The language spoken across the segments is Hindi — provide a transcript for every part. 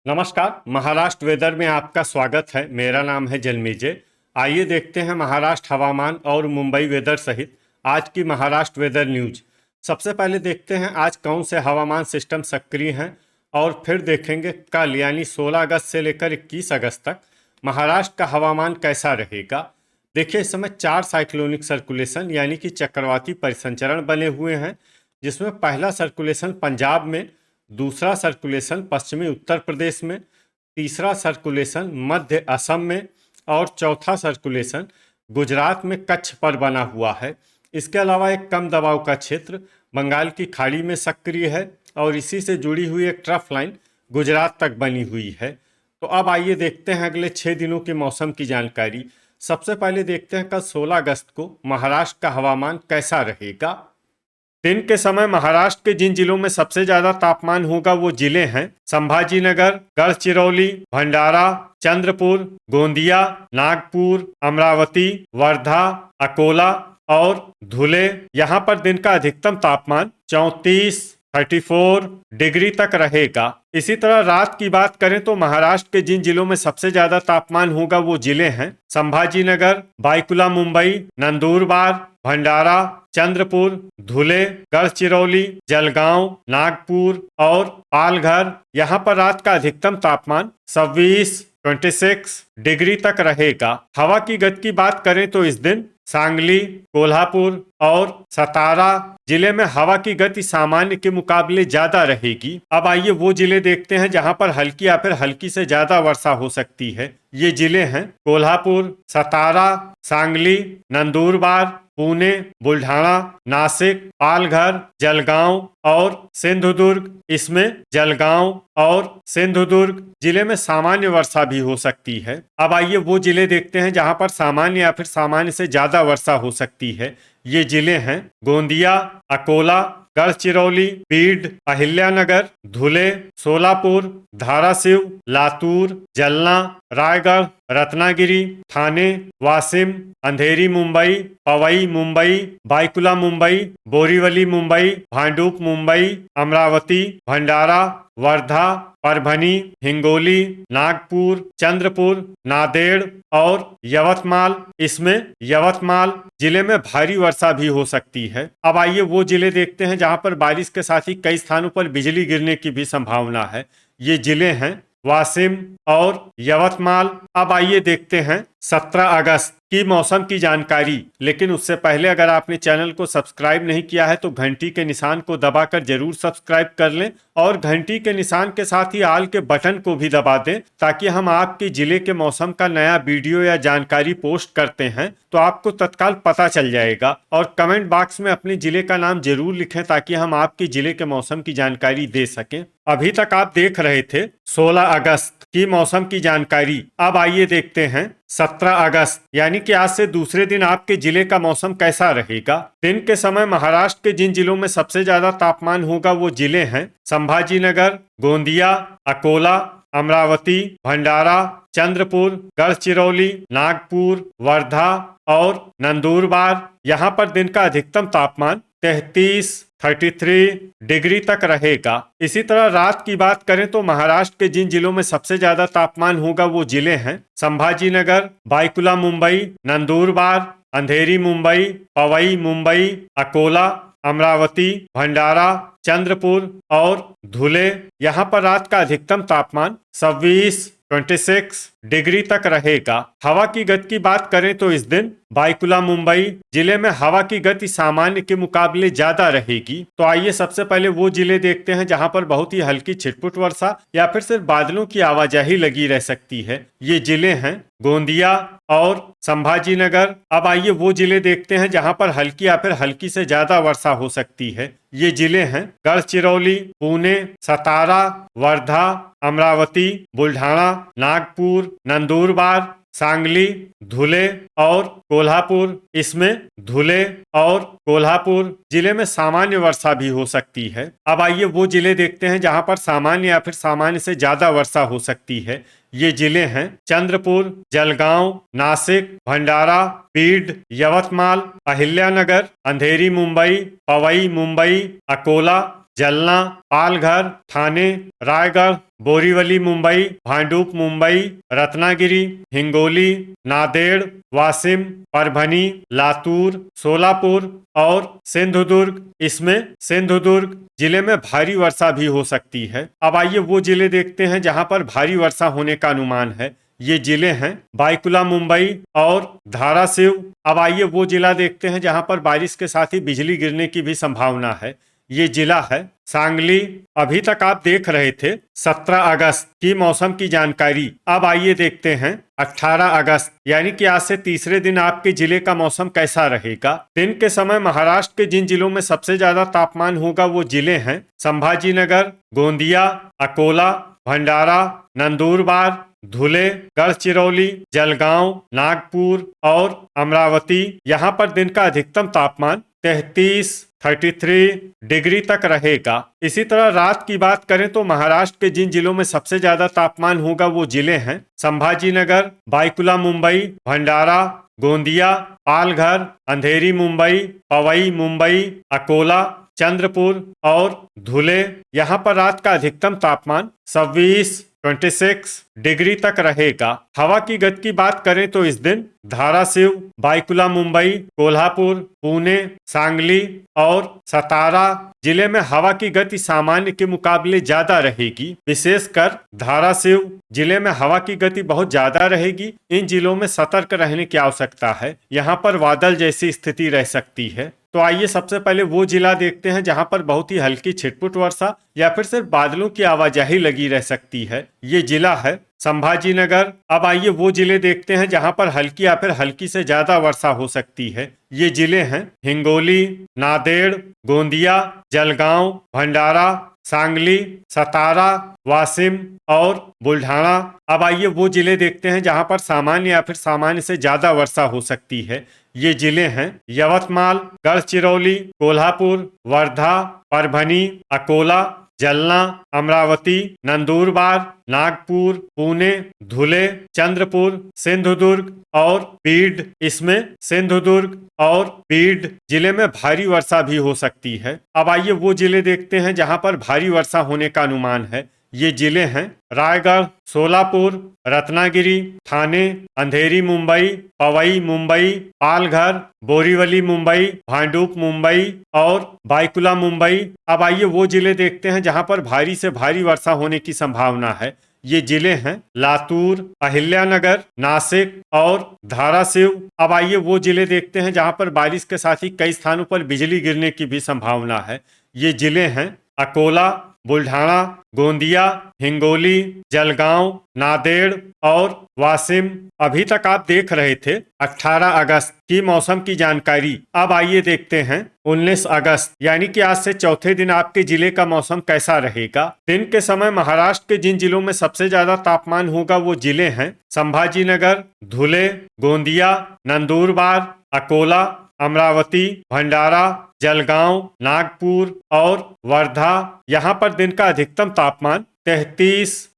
नमस्कार। महाराष्ट्र वेदर में आपका स्वागत है। मेरा नाम है जन्मेजय। आइए देखते हैं महाराष्ट्र हवामान और मुंबई वेदर सहित आज की महाराष्ट्र वेदर न्यूज। सबसे पहले देखते हैं आज कौन से हवामान सिस्टम सक्रिय हैं और फिर देखेंगे कल यानी 16 अगस्त से लेकर 21 अगस्त तक महाराष्ट्र का हवामान कैसा रहेगा। देखिए, इस समय 4 साइक्लोनिक सर्कुलेशन यानी कि चक्रवाती परिसंचरण बने हुए हैं, जिसमें पहला सर्कुलेशन पंजाब में, दूसरा सर्कुलेशन पश्चिमी उत्तर प्रदेश में, तीसरा सर्कुलेशन मध्य असम में और चौथा सर्कुलेशन गुजरात में कच्छ पर बना हुआ है। इसके अलावा एक कम दबाव का क्षेत्र बंगाल की खाड़ी में सक्रिय है और इसी से जुड़ी हुई एक ट्रफ लाइन गुजरात तक बनी हुई है। तो अब आइए देखते हैं अगले 6 दिनों के मौसम की जानकारी। सबसे पहले देखते हैं कल 16 अगस्त को महाराष्ट्र का हवामान कैसा रहेगा। दिन के समय महाराष्ट्र के जिन जिलों में सबसे ज्यादा तापमान होगा वो जिले हैं संभाजीनगर, गढ़चिरौली, भंडारा, चंद्रपुर, गोंदिया, नागपुर, अमरावती, वर्धा, अकोला और धुले। यहाँ पर दिन का अधिकतम तापमान 34 डिग्री तक रहेगा। इसी तरह रात की बात करें तो महाराष्ट्र के जिन जिलों में सबसे ज्यादा तापमान होगा वो जिले हैं संभाजीनगर, बाईकुला मुंबई, नंदुरबार, भंडारा, चंद्रपुर, धुले, गढ़चिरौली, जलगांव, नागपुर और पालघर। यहाँ पर रात का अधिकतम तापमान 26 डिग्री तक रहेगा। हवा की गति की बात करें तो इस दिन सांगली, कोल्हापुर और सतारा जिले में हवा की गति सामान्य के मुकाबले ज्यादा रहेगी। अब आइए वो जिले देखते हैं जहां पर हल्की या फिर हल्की से ज्यादा वर्षा हो सकती है। ये जिले हैं कोल्हापुर, सतारा, सांगली, नंदुरबार, पुणे, बुल्ढाना, नासिक, पालघर, जलगांव और सिंधुदुर्ग। इसमें जलगांव और सिंधुदुर्ग जिले में सामान्य वर्षा भी हो सकती है। अब आइए वो जिले देखते हैं जहां पर सामान्य या फिर सामान्य से ज्यादा वर्षा हो सकती है। ये जिले हैं गोंदिया, अकोला, गढ़चिरौली, बीड, अहिल्यानगर, धुले, सोलापुर, धाराशिव, लातूर, जलना, रायगढ़, रत्नागिरी, ठाणे, वाशिम, अंधेरी मुंबई, पवई मुंबई, बाईकुला मुंबई, बोरीवली मुंबई, भांडुप मुंबई, अमरावती, भंडारा, वर्धा, परभनी, हिंगोली, नागपुर, चंद्रपुर, नांदेड़ और यवतमाल। इसमें यवतमाल जिले में भारी वर्षा भी हो सकती है। अब आइए वो जिले देखते हैं जहां पर बारिश के साथ ही कई स्थानों पर बिजली गिरने की भी संभावना है। ये जिले हैं वाशिम और यवतमाल। अब आइए देखते हैं 17 अगस्त की मौसम की जानकारी। लेकिन उससे पहले अगर आपने चैनल को सब्सक्राइब नहीं किया है तो घंटी के निशान को दबाकर जरूर सब्सक्राइब कर लें और घंटी के निशान के साथ ही आल के बटन को भी दबा दें, ताकि हम आपके जिले के मौसम का नया वीडियो या जानकारी पोस्ट करते हैं तो आपको तत्काल पता चल जाएगा। और कमेंट बॉक्स में अपने जिले का नाम जरूर लिखें ताकि हम आपके जिले के मौसम की जानकारी दे सकें। अभी तक आप देख रहे थे 16 अगस्त की मौसम की जानकारी। अब आइए देखते हैं 17 अगस्त यानी कि आज से दूसरे दिन आपके जिले का मौसम कैसा रहेगा। दिन के समय महाराष्ट्र के जिन जिलों में सबसे ज्यादा तापमान होगा वो जिले हैं संभाजीनगर, गोंदिया, अकोला, अमरावती, भंडारा, चंद्रपुर, गढ़चिरौली, नागपुर, वर्धा और नंदुरबार। यहाँ पर दिन का अधिकतम तापमान 33 डिग्री तक रहेगा। इसी तरह रात की बात करें तो महाराष्ट्र के जिन जिलों में सबसे ज्यादा तापमान होगा वो जिले हैं संभाजीनगर, बाईकुला मुंबई, नंदुरबार, अंधेरी मुंबई, पवई मुंबई, अकोला, अमरावती, भंडारा, चंद्रपुर और धुले। यहाँ पर रात का अधिकतम तापमान 26 डिग्री तक रहेगा। हवा की गति की बात करें तो इस दिन बाईकुला मुंबई जिले में हवा की गति सामान्य के मुकाबले ज्यादा रहेगी। तो आइए सबसे पहले वो जिले देखते हैं जहां पर बहुत ही हल्की छिटपुट वर्षा या फिर सिर्फ बादलों की आवाजाही लगी रह सकती है। ये जिले हैं गोंदिया और संभाजीनगर। अब आइए वो जिले देखते हैं जहां पर हल्की या फिर हल्की से ज्यादा वर्षा हो सकती है। ये जिले हैं गढ़चिरौली, पुणे, सतारा, वर्धा, अमरावती, बुल्ढाना, नागपुर, नंदुरबार, सांगली, धुले और कोल्हापुर। इसमें धुले और कोल्हापुर जिले में सामान्य वर्षा भी हो सकती है। अब आइए वो जिले देखते हैं जहां पर सामान्य या फिर सामान्य से ज्यादा वर्षा हो सकती है। ये जिले हैं चंद्रपुर, जलगांव, नासिक, भंडारा, बीड, यवतमाल, अहिल्यानगर, अंधेरी मुंबई, पवई मुंबई, अकोला, जलना, पालघर, ठाणे, रायगढ़, बोरीवली मुंबई, भांडुप मुंबई, रत्नागिरी, हिंगोली, नांदेड़, वाशिम, परभनी, लातूर, सोलापुर और सिंधुदुर्ग। इसमें सिंधुदुर्ग जिले में भारी वर्षा भी हो सकती है। अब आइए वो जिले देखते हैं जहां पर भारी वर्षा होने का अनुमान है। ये जिले हैं बायकुला मुंबई और धाराशिव। अब आइए वो जिला देखते हैं जहां पर बारिश के साथ ही बिजली गिरने की भी संभावना है। ये जिला है सांगली। अभी तक आप देख रहे थे 17 अगस्त की मौसम की जानकारी। अब आइए देखते हैं 18 अगस्त यानी कि आज से तीसरे दिन आपके जिले का मौसम कैसा रहेगा। दिन के समय महाराष्ट्र के जिन जिलों में सबसे ज्यादा तापमान होगा वो जिले हैं संभाजीनगर, गोंदिया, अकोला, भंडारा, नंदुरबार, धुले, गढ़चिरौली, जलगांव, नागपुर और अमरावती। यहाँ पर दिन का अधिकतम तापमान 33 डिग्री तक रहेगा। इसी तरह रात की बात करें तो महाराष्ट्र के जिन जिलों में सबसे ज्यादा तापमान होगा वो जिले हैं संभाजीनगर, बायकुला मुंबई, भंडारा, गोंदिया, पालघर, अंधेरी मुंबई, पवई मुंबई, अकोला, चंद्रपुर और धुले। यहाँ पर रात का अधिकतम तापमान 26 डिग्री तक रहेगा। हवा की गति की बात करें तो इस दिन धाराशिव, बायकुला मुंबई, कोल्हापुर, पुणे, सांगली और सतारा जिले में हवा की गति सामान्य के मुकाबले ज्यादा रहेगी। विशेषकर धाराशिव जिले में हवा की गति बहुत ज्यादा रहेगी। इन जिलों में सतर्क रहने की आवश्यकता है। यहाँ पर बादल जैसी स्थिति रह सकती है। तो आइए सबसे पहले वो जिला देखते हैं जहां पर बहुत ही हल्की छिटपुट वर्षा या फिर सिर्फ बादलों की आवाजाही लगी रह सकती है। ये जिला है संभाजीनगर। अब आइए वो जिले देखते हैं जहां पर हल्की या फिर हल्की से ज्यादा वर्षा हो सकती है। ये जिले हैं हिंगोली, नांदेड़, गोंदिया, जलगांव, भंडारा, सांगली, सतारा, वाशिम और बुल्ढाना। अब आइए वो जिले देखते हैं जहां पर सामान्य या फिर सामान्य से ज्यादा वर्षा हो सकती है। ये जिले हैं यवतमाल, गढ़चिरौली, कोल्हापुर, वर्धा, परभनी, अकोला, जलना, अमरावती, नंदुरबार, नागपुर, पुणे, धुले, चंद्रपुर, सिंधुदुर्ग और पीड़। इसमें सिंधुदुर्ग और पीड़ जिले में भारी वर्षा भी हो सकती है। अब आइए वो जिले देखते हैं जहां पर भारी वर्षा होने का अनुमान है। ये जिले हैं रायगढ़, सोलापुर, रत्नागिरी, ठाणे, अंधेरी मुंबई, पवई मुंबई, पालघर, बोरीवली मुंबई, भांडुप मुंबई और बायकुला मुंबई। अब आइए वो जिले देखते हैं जहां पर भारी से भारी वर्षा होने की संभावना है। ये जिले हैं लातूर, अहिल्यानगर, नासिक और धाराशिव। अब आइए वो जिले देखते हैं जहां पर बारिश के साथ ही कई स्थानों पर बिजली गिरने की भी संभावना है। ये जिले हैं अकोला, बुल्ढाना, गोंदिया, हिंगोली, जलगांव, नांदेड़ और वाशिम। अभी तक आप देख रहे थे 18 अगस्त की मौसम की जानकारी। अब आइए देखते हैं 19 अगस्त यानी कि आज से चौथे दिन आपके जिले का मौसम कैसा रहेगा। दिन के समय महाराष्ट्र के जिन जिलों में सबसे ज्यादा तापमान होगा वो जिले हैं संभाजीनगर, धुले, गोंदिया, नंदुरबार, अकोला, अमरावती, भंडारा, जलगांव, नागपुर और वर्धा। यहाँ पर दिन का अधिकतम तापमान 33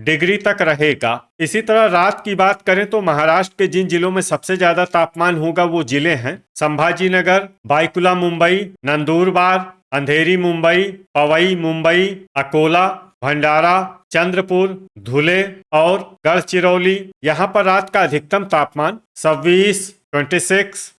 डिग्री तक रहेगा। इसी तरह रात की बात करें तो महाराष्ट्र के जिन जिलों में सबसे ज्यादा तापमान होगा वो जिले हैं संभाजीनगर, बायकुला मुंबई, नंदुरबार, अंधेरी मुंबई, पवई मुंबई, अकोला, भंडारा, चंद्रपुर, धुले और गढ़चिरौली। यहाँ पर रात का अधिकतम तापमान 26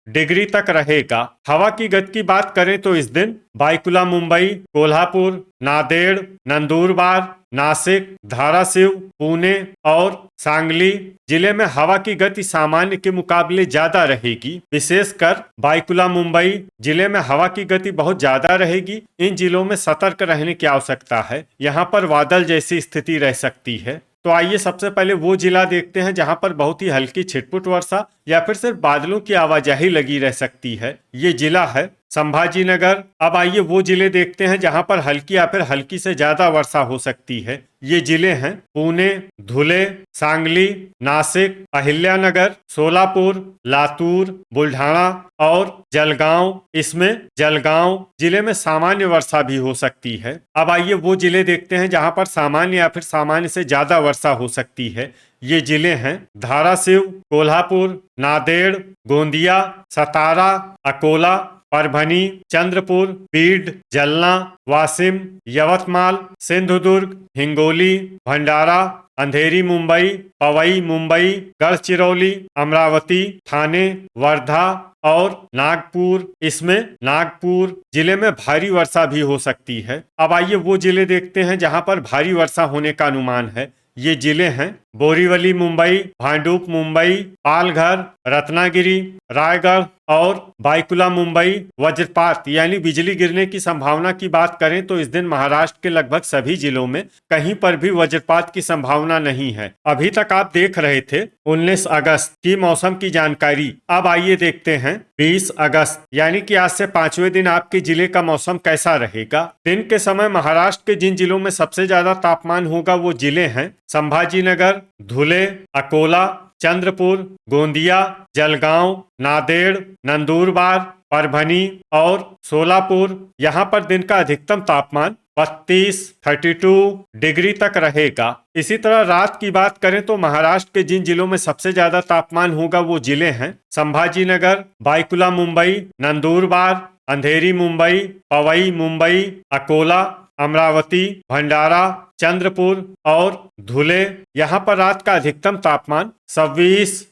डिग्री तक रहेगा। हवा की गति की बात करें तो इस दिन बायकुला मुंबई, कोल्हापुर, नांदेड़, नंदुरबार, नासिक, धाराशिव, पुणे और सांगली जिले में हवा की गति सामान्य के मुकाबले ज्यादा रहेगी। विशेषकर बायकुला मुंबई जिले में हवा की गति बहुत ज्यादा रहेगी। इन जिलों में सतर्क रहने की आवश्यकता है। यहाँ पर बादल जैसी स्थिति रह सकती है। तो आइए सबसे पहले वो जिला देखते हैं जहां पर बहुत ही हल्की छिटपुट वर्षा या फिर सिर्फ बादलों की आवाजाही लगी रह सकती है। ये जिला है संभाजीनगर। अब आइए वो जिले देखते हैं जहां पर हल्की या फिर हल्की से ज्यादा वर्षा हो सकती है। ये जिले हैं पुणे, धुले, सांगली, नासिक, अहिल्यानगर, सोलापुर, लातूर, बुल्ढाना और जलगांव। इसमें जलगांव जिले में सामान्य वर्षा भी हो सकती है। अब आइए वो जिले देखते हैं जहां पर सामान्य या फिर सामान्य से ज्यादा वर्षा हो सकती है। ये जिले हैं धाराशिव, कोल्हापुर, नांदेड़, गोंदिया, सतारा, अकोला, परभणी, चंद्रपुर, बीड, जलना, वाशिम, यवतमाल, सिंधुदुर्ग, हिंगोली, भंडारा, अंधेरी मुंबई, पवई मुंबई, गढ़चिरौली, अमरावती, ठाणे, वर्धा और नागपुर। इसमें नागपुर जिले में भारी वर्षा भी हो सकती है। अब आइए वो जिले देखते हैं जहां पर भारी वर्षा होने का अनुमान है। ये जिले हैं बोरीवली मुंबई, भांडुप मुंबई, पालघर, रत्नागिरी, रायगढ़ और बायकुला मुंबई। वज्रपात यानी बिजली गिरने की संभावना की बात करें तो इस दिन महाराष्ट्र के लगभग सभी जिलों में कहीं पर भी वज्रपात की संभावना नहीं है। अभी तक आप देख रहे थे 19 अगस्त की मौसम की जानकारी। अब आइए देखते हैं 20 अगस्त यानी कि आज से 5वें दिन आपके जिले का मौसम कैसा रहेगा। दिन के समय महाराष्ट्र के जिन जिलों में सबसे ज्यादा तापमान होगा वो जिले हैं संभाजीनगर, धुले, अकोला, चंद्रपुर, गोंदिया, जलगांव, नांदेड़, नंदुरबार, परभनी और सोलापुर। यहाँ पर दिन का अधिकतम तापमान 32 डिग्री तक रहेगा। इसी तरह रात की बात करें तो महाराष्ट्र के जिन जिलों में सबसे ज्यादा तापमान होगा वो जिले हैं संभाजीनगर, बायकुला मुंबई, नंदुरबार, अंधेरी मुंबई, पवई मुंबई, अकोला, अमरावती, भंडारा, चंद्रपुर और धुले। यहाँ पर रात का अधिकतम तापमान 26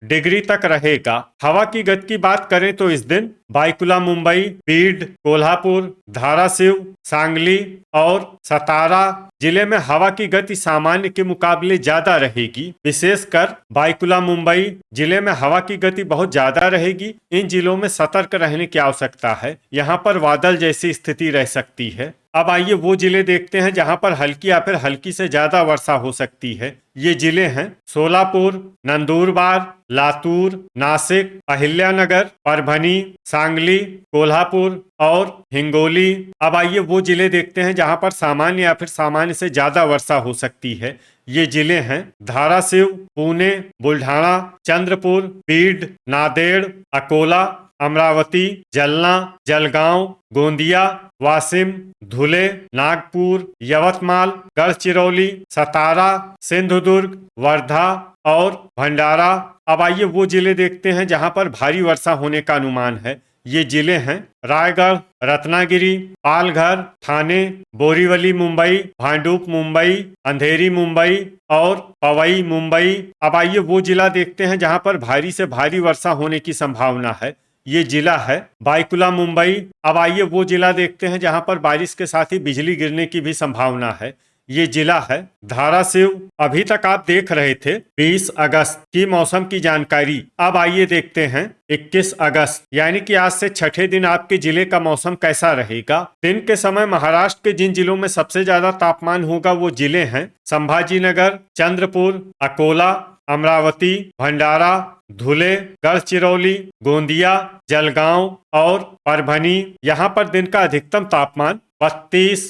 डिग्री तक रहेगा। हवा की गति की बात करें तो इस दिन बायकुला मुंबई, बीड, कोल्हापुर, धाराशिव, सांगली और सतारा जिले में हवा की गति सामान्य के मुकाबले ज्यादा रहेगी। विशेषकर बायकुला मुंबई जिले में हवा की गति बहुत ज्यादा रहेगी। इन जिलों में सतर्क रहने की आवश्यकता है। यहाँ पर बादल जैसी स्थिति रह सकती है। अब आइए वो जिले देखते हैं जहां पर हल्की या फिर हल्की से ज्यादा वर्षा हो सकती है। ये जिले हैं सोलापुर, नंदुरबार, लातूर, नासिक, अहिल्यानगर, परभनी, सांगली, कोल्हापुर और हिंगोली। अब आइए वो जिले देखते हैं जहां पर सामान्य या फिर सामान्य से ज्यादा वर्षा हो सकती है। ये जिले हैं धाराशिव, पुणे, बुल्ढाना, चंद्रपुर, बीड, नांदेड़, अकोला, अमरावती, जलना, जलगांव, गोंदिया, वाशिम, धुले, नागपुर, यवतमाल, गढ़चिरौली, सतारा, सिंधुदुर्ग, वर्धा और भंडारा। अब आइए वो जिले देखते हैं जहां पर भारी वर्षा होने का अनुमान है। ये जिले हैं रायगढ़, रत्नागिरी, पालघर, ठाणे, बोरीवली मुंबई, भांडुप मुंबई, अंधेरी मुंबई और पवई मुंबई। अब आइए वो जिला देखते हैं जहां पर भारी से भारी वर्षा होने की संभावना है। ये जिला है बायकुला मुंबई। अब आइए वो जिला देखते हैं जहां पर बारिश के साथ ही बिजली गिरने की भी संभावना है। ये जिला है धाराशिव। अभी तक आप देख रहे थे 20 अगस्त की मौसम की जानकारी। अब आइए देखते हैं 21 अगस्त यानी कि आज से छठे दिन आपके जिले का मौसम कैसा रहेगा। दिन के समय महाराष्ट्र के जिन जिलों में सबसे ज्यादा तापमान होगा वो जिले हैं संभाजीनगर, चंद्रपुर, अकोला, अमरावती, भंडारा, धुले, गढ़चिरौली, गोंदिया, जलगांव और परभनी। यहाँ पर दिन का अधिकतम तापमान 32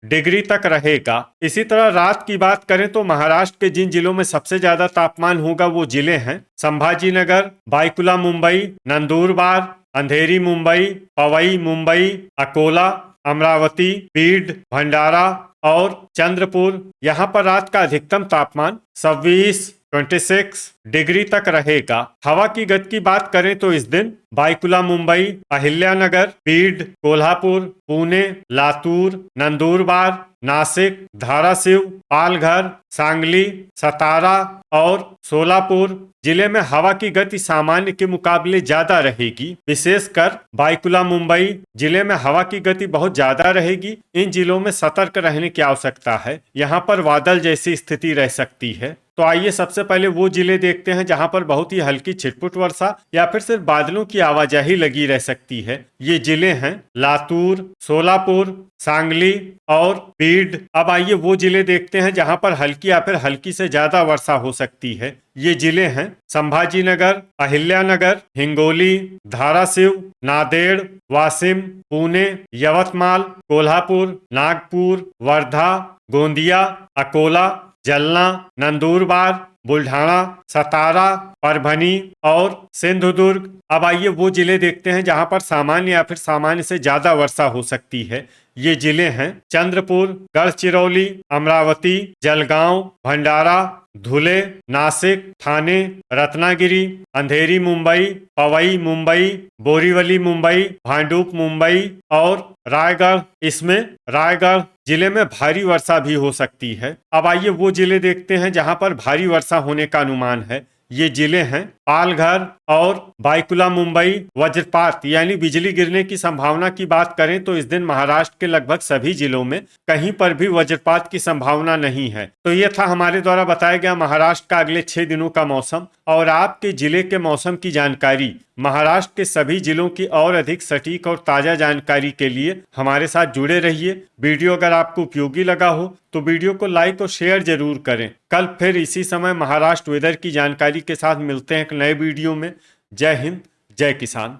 डिग्री तक रहेगा। इसी तरह रात की बात करें तो महाराष्ट्र के जिन जिलों में सबसे ज्यादा तापमान होगा वो जिले हैं संभाजीनगर, बायकुला मुंबई, नंदुरबार, अंधेरी मुंबई, पवई मुंबई, अकोला, अमरावती, बीड, भंडारा और चंद्रपुर। यहाँ पर रात का अधिकतम तापमान 26 डिग्री तक रहेगा। हवा की गति की बात करें तो इस दिन बायकुला मुंबई, अहिल्यानगर, बीड, कोल्हापुर, पुणे, लातूर, नंदुरबार, नासिक, धाराशिव, पालघर, सांगली, सतारा और सोलापुर जिले में हवा की गति सामान्य के मुकाबले ज्यादा रहेगी। विशेषकर बायकुला मुंबई जिले में हवा की गति बहुत ज्यादा रहेगी। इन जिलों में सतर्क रहने की आवश्यकता है। यहाँ पर बादल जैसी स्थिति रह सकती है। तो आइए सबसे पहले वो जिले देखते हैं जहां पर बहुत ही हल्की छिटपुट वर्षा या फिर सिर्फ बादलों की आवाजाही लगी रह सकती है। ये जिले हैं लातूर, सोलापुर, सांगली और बीड। अब आइए वो जिले देखते हैं जहां पर हल्की या फिर हल्की से ज्यादा वर्षा हो सकती है। ये जिले हैं संभाजीनगर, अहिल्यानगर, हिंगोली, धाराशिव, नांदेड़, वाशिम, पुणे, यवतमाल, कोल्हापुर, नागपुर, वर्धा, गोंदिया, अकोला, जलना, नंदुरबार, बुल्ढाना, सतारा, परभनी और सिंधुदुर्ग। अब आइए वो जिले देखते हैं जहां पर सामान्य या फिर सामान्य से ज्यादा वर्षा हो सकती है। ये जिले हैं चंद्रपुर, गढ़चिरौली, अमरावती, जलगांव, भंडारा धुले, नासिक, ठाणे, रत्नागिरी, अंधेरी मुंबई, पवई मुंबई, बोरीवली मुंबई, भांडुप मुंबई और रायगढ़। इसमें रायगढ़ जिले में भारी वर्षा भी हो सकती है। अब आइए वो जिले देखते हैं जहां पर भारी वर्षा होने का अनुमान है। ये जिले हैं पालघर और बायकुला मुंबई। वज्रपात यानी बिजली गिरने की संभावना की बात करें तो इस दिन महाराष्ट्र के लगभग सभी जिलों में कहीं पर भी वज्रपात की संभावना नहीं है। तो ये था हमारे द्वारा बताया गया महाराष्ट्र का अगले 6 दिनों का मौसम। और आपके जिले के मौसम की जानकारी, महाराष्ट्र के सभी जिलों की और अधिक सटीक और ताजा जानकारी के लिए हमारे साथ जुड़े रहिए। वीडियो अगर आपको उपयोगी लगा हो तो वीडियो को लाइक और शेयर जरूर करें। कल फिर इसी समय महाराष्ट्र वेदर की जानकारी के साथ मिलते हैं एक नए वीडियो में। जय हिंद, जय किसान।